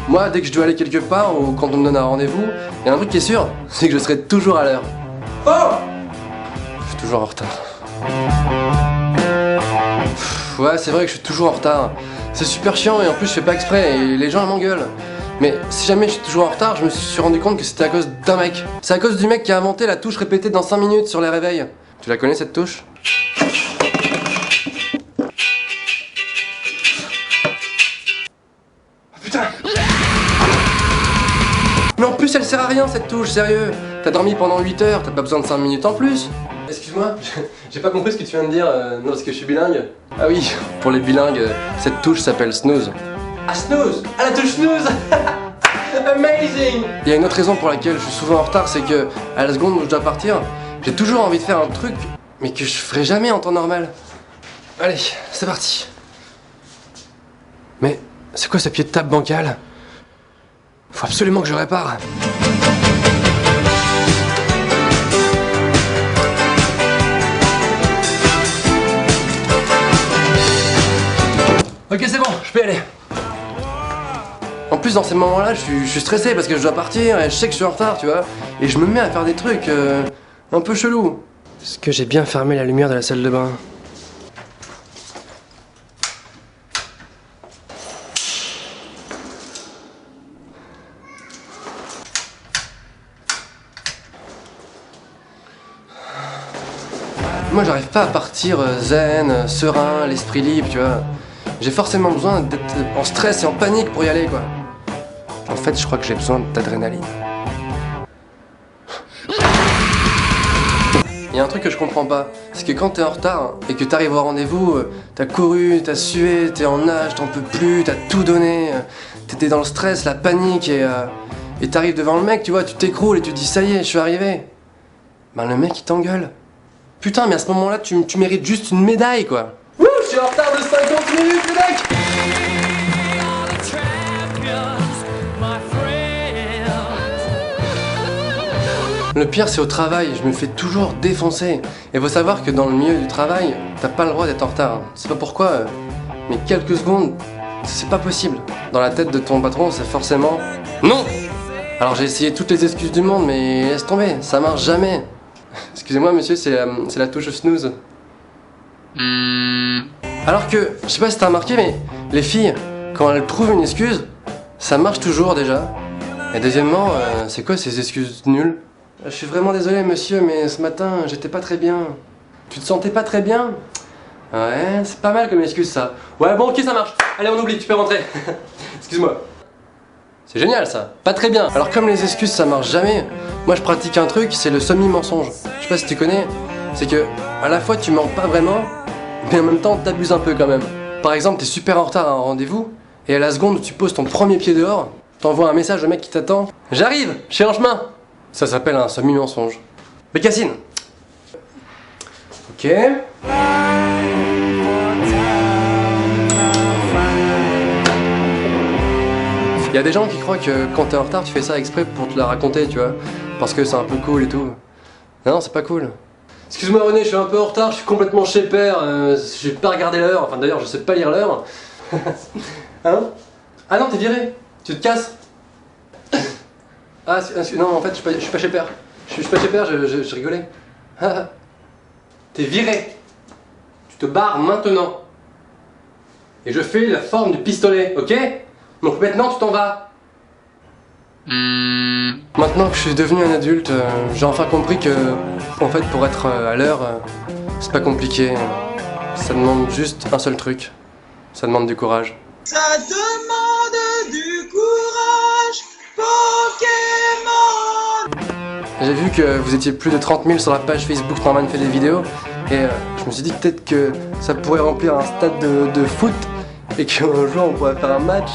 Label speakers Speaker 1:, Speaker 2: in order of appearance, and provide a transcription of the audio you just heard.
Speaker 1: Moi, dès que je dois aller quelque part ou quand on me donne un rendez-vous, il y a un truc qui est sûr, c'est que je serai toujours à l'heure. Oh! Je suis toujours en retard. Ouais, c'est vrai que je suis toujours en retard. C'est super chiant et en plus je fais pas exprès et les gens m'engueulent. Mais si jamais je suis toujours en retard, je me suis rendu compte que c'était à cause d'un mec. C'est à cause du mec qui a inventé la touche répétée dans 5 minutes sur les réveils. Tu la connais cette touche? Putain! Mais en plus elle sert à rien cette touche, sérieux! T'as dormi pendant 8 heures, t'as pas besoin de 5 minutes en plus! Excuse-moi, j'ai pas compris ce que tu viens de dire, non parce que je suis bilingue. Ah oui, pour les bilingues, cette touche s'appelle snooze. Ah snooze! Ah la touche snooze! Amazing! Il y a une autre raison pour laquelle je suis souvent en retard, c'est que à la seconde où je dois partir, j'ai toujours envie de faire un truc, mais que je ferai jamais en temps normal. Allez, c'est parti! Mais c'est quoi ce pied de table bancal? Faut absolument que je répare. Ok, c'est bon, je peux y aller. En plus, dans ces moments-là, je suis stressé parce que je dois partir et je sais que je suis en retard, tu vois. Et je me mets à faire des trucs un peu chelous. Est-ce que j'ai bien fermé la lumière de la salle de bain? Moi, j'arrive pas à partir zen, serein, l'esprit libre, tu vois. J'ai forcément besoin d'être en stress et en panique pour y aller, quoi. En fait, je crois que j'ai besoin d'adrénaline. Il y a un truc que je comprends pas, c'est que quand t'es en retard et que t'arrives au rendez-vous, t'as couru, t'as sué, t'es en nage, t'en peux plus, t'as tout donné, t'étais dans le stress, la panique et t'arrives devant le mec, tu vois, tu t'écroules et tu te dis ça y est, je suis arrivé. Ben le mec il t'engueule. Putain, mais à ce moment-là, tu mérites juste une médaille, quoi. Wouh, je suis en retard de 50 minutes, le mec! Le pire, c'est au travail, je me fais toujours défoncer. Et faut savoir que dans le milieu du travail, t'as pas le droit d'être en retard. C'est pas pourquoi, mais quelques secondes, c'est pas possible. Dans la tête de ton patron, c'est forcément non! Alors j'ai essayé toutes les excuses du monde, mais laisse tomber, ça marche jamais. Excusez-moi monsieur, c'est la touche snooze. Alors que, je sais pas si t'as remarqué, mais les filles, quand elles trouvent une excuse, ça marche toujours déjà. Et deuxièmement, c'est quoi ces excuses nulles? Je suis vraiment désolé monsieur, mais ce matin, j'étais pas très bien. Tu te sentais pas très bien? Ouais, c'est pas mal comme excuse ça. Ouais bon ok ça marche, allez on oublie, tu peux rentrer. Excuse-moi. C'est génial ça, pas très bien. Alors comme les excuses ça marche jamais, moi je pratique un truc, c'est le semi-mensonge. Je sais pas si tu connais, c'est que à la fois tu mens pas vraiment, mais en même temps t'abuses un peu quand même. Par exemple t'es super en retard à un rendez-vous, et à la seconde où tu poses ton premier pied dehors, t'envoies un message au mec qui t'attend. J'arrive, je suis en chemin. Ça s'appelle un semi-mensonge. Bécassine. Ok. Il y a des gens qui croient que quand t'es en retard, tu fais ça exprès pour te la raconter, tu vois. Parce que c'est un peu cool et tout. Non, c'est pas cool. Excuse-moi René, je suis un peu en retard, je suis complètement chez père, j'ai pas regardé l'heure, enfin d'ailleurs je sais pas lire l'heure. Hein? Ah non, t'es viré, tu te casses. Ah non, en fait je suis pas chez père. Je suis pas chez père, je rigolais. T'es viré. Tu te barres maintenant. Et je fais la forme du pistolet, ok? Donc maintenant tu t'en vas. Maintenant que je suis devenu un adulte, j'ai enfin compris que, en fait, pour être à l'heure, c'est pas compliqué. Ça demande juste un seul truc. Ça demande du courage.
Speaker 2: Ça demande du courage, Pokémon.
Speaker 1: J'ai vu que vous étiez plus de 30 000 sur la page Facebook Norman fait des vidéos, et je me suis dit peut-être que ça pourrait remplir un stade de foot, et qu'un jour on pourrait faire un match.